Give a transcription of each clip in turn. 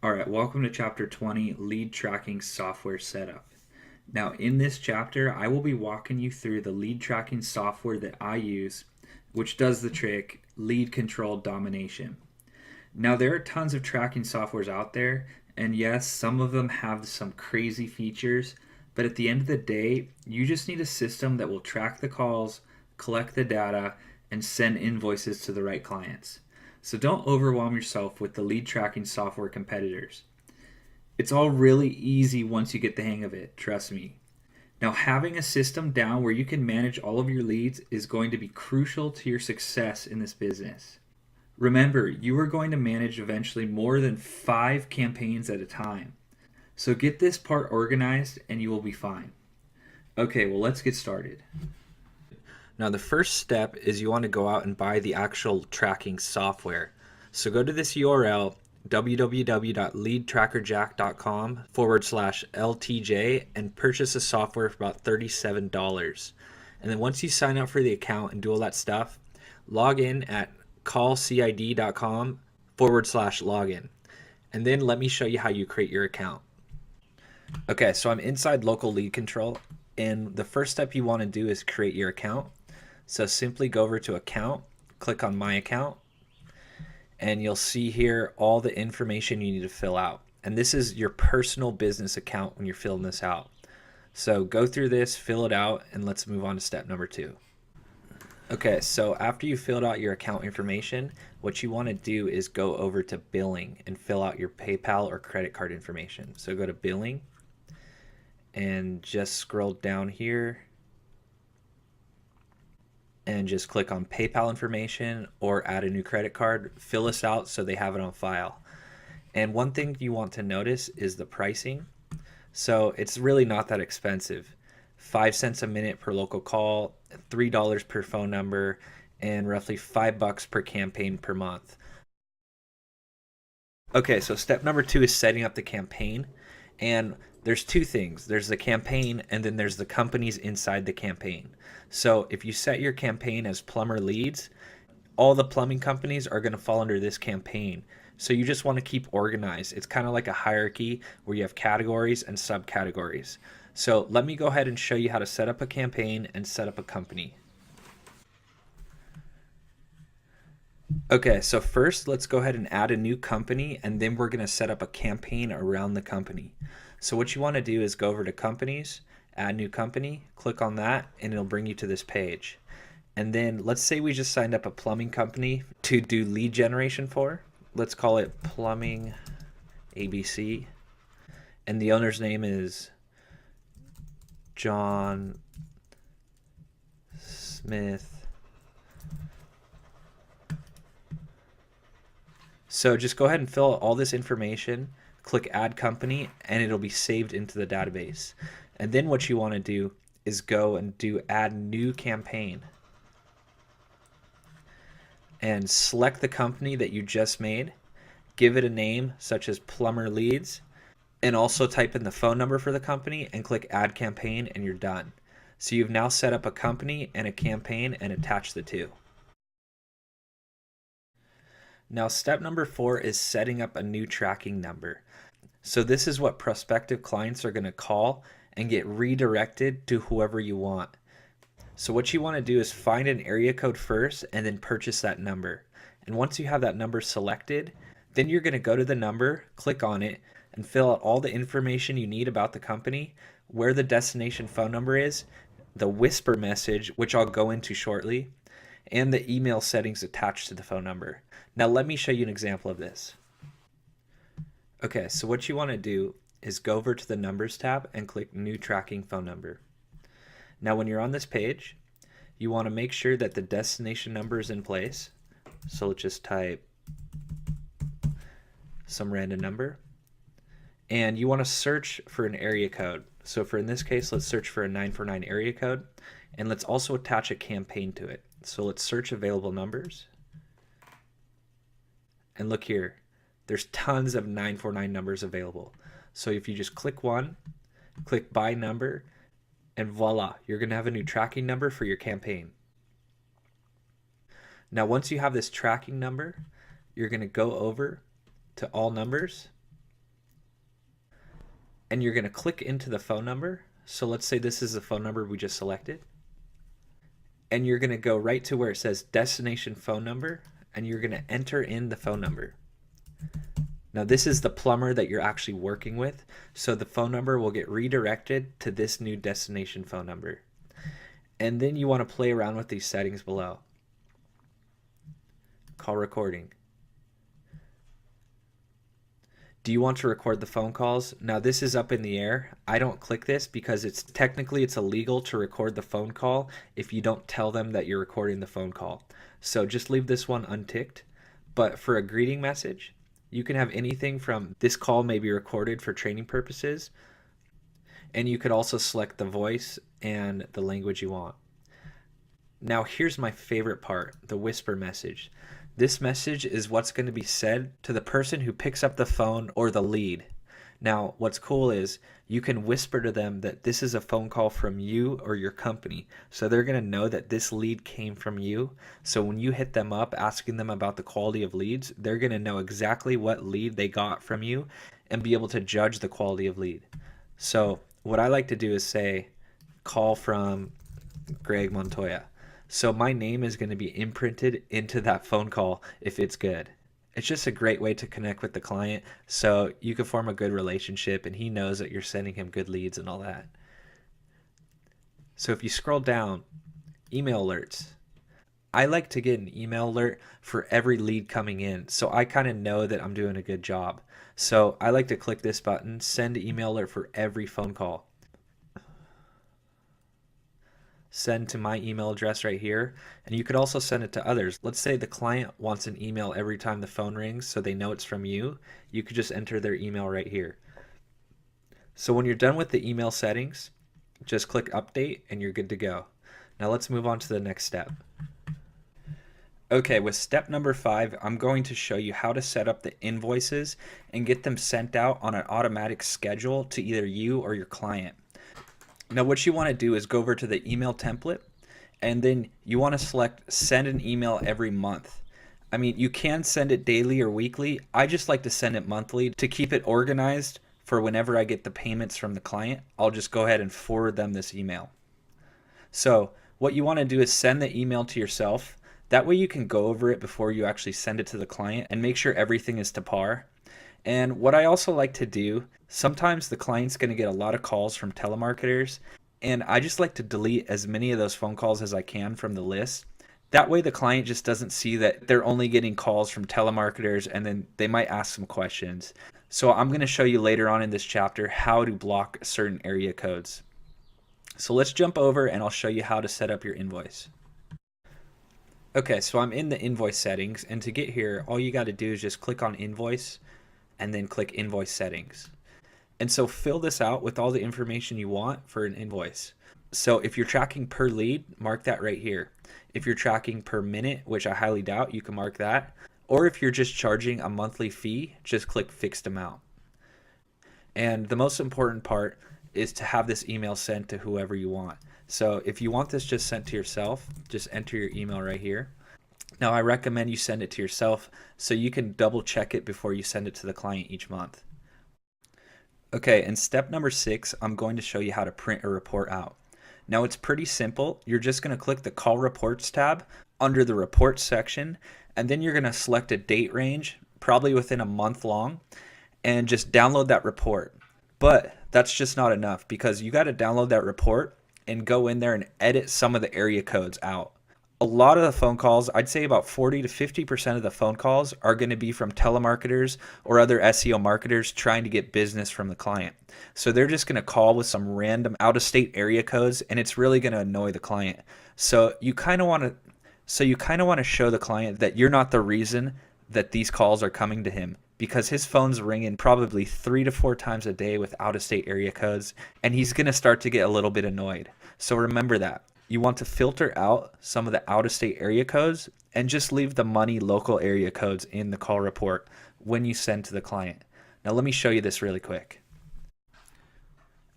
All right, welcome to chapter 20, lead tracking software setup. Now, in this chapter, I will be walking you through the lead tracking software that I use, which does the trick lead control domination. Now, there are tons of tracking softwares out there, and yes, some of them have some crazy features, but at the end of the day, you just need a system that will track the calls, collect the data, and send invoices to the right clients. So don't overwhelm yourself with the lead tracking software competitors. It's all really easy once you get the hang of it, trust me. Now, having a system down where you can manage all of your leads is going to be crucial to your success in this business. Remember, you are going to manage eventually more than 5 campaigns at a time. So get this part organized and you will be fine. Okay, well, let's get started. Now, the first step is you want to go out and buy the actual tracking software. So go to this URL, www.leadtrackerjack.com/LTJ, and purchase the software for about $37. And then once you sign up for the account and do all that stuff, log in at callcid.com/login. And then let me show you how you create your account. Okay, so I'm inside local lead control, and the first step you want to do is create your account. So simply go over to account, click on my account, and you'll see here all the information you need to fill out. And this is your personal business account when you're filling this out. So go through this, fill it out, and let's move on to step number 2. Okay, so after you filled out your account information, what you want to do is go over to billing and fill out your PayPal or credit card information. So go to billing and just scroll down here and just click on PayPal information or add a new credit card. Fill this out so they have it on file. And one thing you want to notice is the pricing. So it's really not that expensive. 5 cents a minute per local call, $3 per phone number, and roughly $5 per campaign per month. Okay, so step number 2 is setting up the campaign. And there's 2 things. There's the campaign, and then there's the companies inside the campaign. So if you set your campaign as plumber leads, all the plumbing companies are going to fall under this campaign. So you just want to keep organized. It's kind of like a hierarchy where you have categories and subcategories. So let me go ahead and show you how to set up a campaign and set up a company. Okay, so first let's go ahead and add a new company, and then we're going to set up a campaign around the company. So what you want to do is go over to companies, add new company, click on that, and it'll bring you to this page. And then let's say we just signed up a plumbing company to do lead generation for. Let's call it Plumbing ABC. And the owner's name is John Smith. So just go ahead and fill out all this information, click add company, and it'll be saved into the database. And then what you want to do is go and do add new campaign. And select the company that you just made, give it a name such as Plumber Leads, and also type in the phone number for the company and click add campaign, and you're done. So you've now set up a company and a campaign and attached the 2. Now step number 4 is setting up a new tracking number. So this is what prospective clients are going to call and get redirected to whoever you want. So what you want to do is find an area code first and then purchase that number. And once you have that number selected, then you're going to go to the number, click on it, and fill out all the information you need about the company, where the destination phone number is, the whisper message, which I'll go into shortly, and the email settings attached to the phone number. Now let me show you an example of this. Okay, so what you want to do is go over to the Numbers tab and click New Tracking Phone Number. Now when you're on this page, you want to make sure that the destination number is in place. So let's just type some random number. And you want to search for an area code. So for in this case, let's search for a 949 area code. And let's also attach a campaign to it. So let's search available numbers. And look here, there's tons of 949 numbers available. So if you just click one, click by number, and voila, you're going to have a new tracking number for your campaign. Now once you have this tracking number, you're going to go over to all numbers, and you're going to click into the phone number. So let's say this is the phone number we just selected. And you're going to go right to where it says destination phone number, and you're going to enter in the phone number. Now this is the plumber that you're actually working with, so the phone number will get redirected to this new destination phone number. And then you want to play around with these settings below. Call recording. Do you want to record the phone calls? Now this is up in the air. I don't click this because it's illegal to record the phone call if you don't tell them that you're recording the phone call. So just leave this one unticked. But for a greeting message, you can have anything from this call may be recorded for training purposes, and you could also select the voice and the language you want. Now here's my favorite part, the whisper message. This message is what's going to be said to the person who picks up the phone or the lead. Now, what's cool is you can whisper to them that this is a phone call from you or your company. So they're going to know that this lead came from you. So when you hit them up asking them about the quality of leads, they're going to know exactly what lead they got from you and be able to judge the quality of lead. So what I like to do is say, call from Greg Montoya. So my name is going to be imprinted into that phone call if it's good. It's just a great way to connect with the client so you can form a good relationship and he knows that you're sending him good leads and all that. So if you scroll down, email alerts. I like to get an email alert for every lead coming in, so I kind of know that I'm doing a good job. So I like to click this button, send email alert for every phone call. Send to my email address right here, and you could also send it to others. Let's say the client wants an email every time the phone rings so they know it's from you. You could just enter their email right here. So when you're done with the email settings, just click update and you're good to go. Now let's move on to the next step. Okay, with step number 5, I'm going to show you how to set up the invoices and get them sent out on an automatic schedule to either you or your client. Now what you want to do is go over to the email template, and then you want to select send an email every month. I mean, you can send it daily or weekly. I just like to send it monthly to keep it organized for whenever I get the payments from the client. I'll just go ahead and forward them this email. So what you want to do is send the email to yourself. That way you can go over it before you actually send it to the client and make sure everything is to par. And what I also like to do, sometimes the client's going to get a lot of calls from telemarketers, and I just like to delete as many of those phone calls as I can from the list. That way the client just doesn't see that they're only getting calls from telemarketers, and then they might ask some questions. So I'm going to show you later on in this chapter how to block certain area codes. So let's jump over and I'll show you how to set up your invoice. Okay, so I'm in the invoice settings, and to get here, all you got to do is just click on invoice and then click invoice settings. And so fill this out with all the information you want for an invoice. So if you're tracking per lead, mark that right here. If you're tracking per minute, which I highly doubt, you can mark that. Or if you're just charging a monthly fee, just click fixed amount. And the most important part is to have this email sent to whoever you want. So if you want this just sent to yourself, just enter your email right here. Now I recommend you send it to yourself so you can double check it before you send it to the client each month. Okay, in step number 6, I'm going to show you how to print a report out. Now it's pretty simple. You're just going to click the Call Reports tab under the Reports section, and then you're going to select a date range, probably within a month long, and just download that report. But that's just not enough because you got to download that report and go in there and edit some of the area codes out. A lot of the phone calls, I'd say about 40 to 50% of the phone calls are going to be from telemarketers or other SEO marketers trying to get business from the client. So they're just going to call with some random out-of-state area codes, and it's really going to annoy the client. So you kind of want to show the client that you're not the reason that these calls are coming to him, because his phone's ringing probably 3 to 4 times a day with out-of-state area codes, and he's going to start to get a little bit annoyed. So remember that. You want to filter out some of the out-of-state area codes and just leave the money local area codes in the call report when you send to the client. Now let me show you this really quick.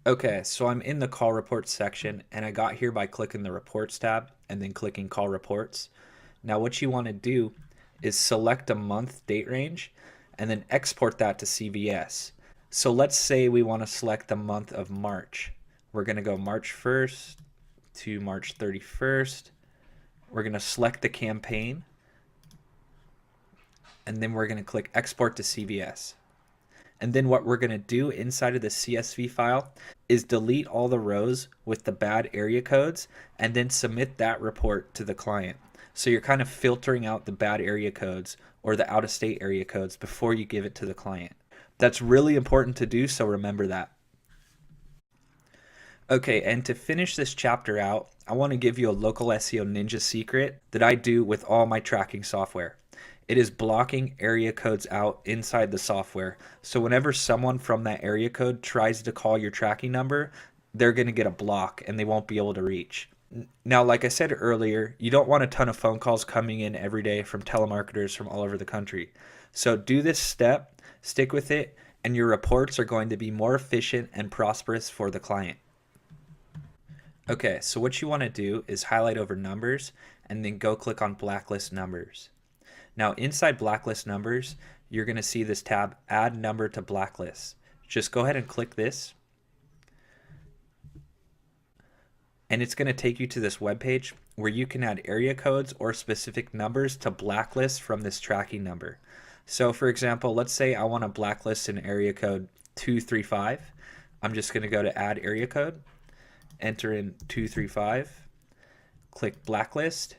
Okay, so I'm in the call reports section, and I got here by clicking the reports tab and then clicking call reports. Now what you want to do is select a month date range and then export that to CVS. So let's say we want to select the month of March. We're going to go March 1st to March 31st. We're going to select the campaign, and then we're going to click export to CVS. And then what we're going to do inside of the CSV file is delete all the rows with the bad area codes and then submit that report to the client. So you're kind of filtering out the bad area codes or the out-of-state area codes before you give it to the client. That's really important to do, so remember that. Okay, and to finish this chapter out, I want to give you a local SEO ninja secret that I do with all my tracking software. It is blocking area codes out inside the software. So whenever someone from that area code tries to call your tracking number, they're going to get a block and they won't be able to reach. Now, like I said earlier, you don't want a ton of phone calls coming in every day from telemarketers from all over the country. So do this step, stick with it, and your reports are going to be more efficient and prosperous for the client. Okay, so what you want to do is highlight over numbers and then go click on blacklist numbers. Now inside blacklist numbers, you're going to see this tab, add number to blacklist. Just go ahead and click this. And it's going to take you to this web page where you can add area codes or specific numbers to blacklist from this tracking number. So for example, let's say I want to blacklist an area code 235. I'm just going to go to add area code, enter in 235, click blacklist,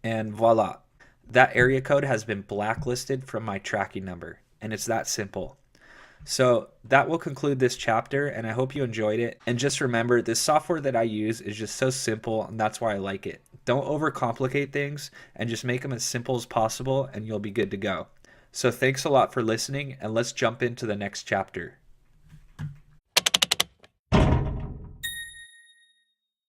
and voila, that area code has been blacklisted from my tracking number, and it's that simple. So that will conclude this chapter, and I hope you enjoyed it. And just remember, this software that I use is just so simple, and that's why I like it. Don't overcomplicate things, and just make them as simple as possible, and you'll be good to go. So thanks a lot for listening, and let's jump into the next chapter.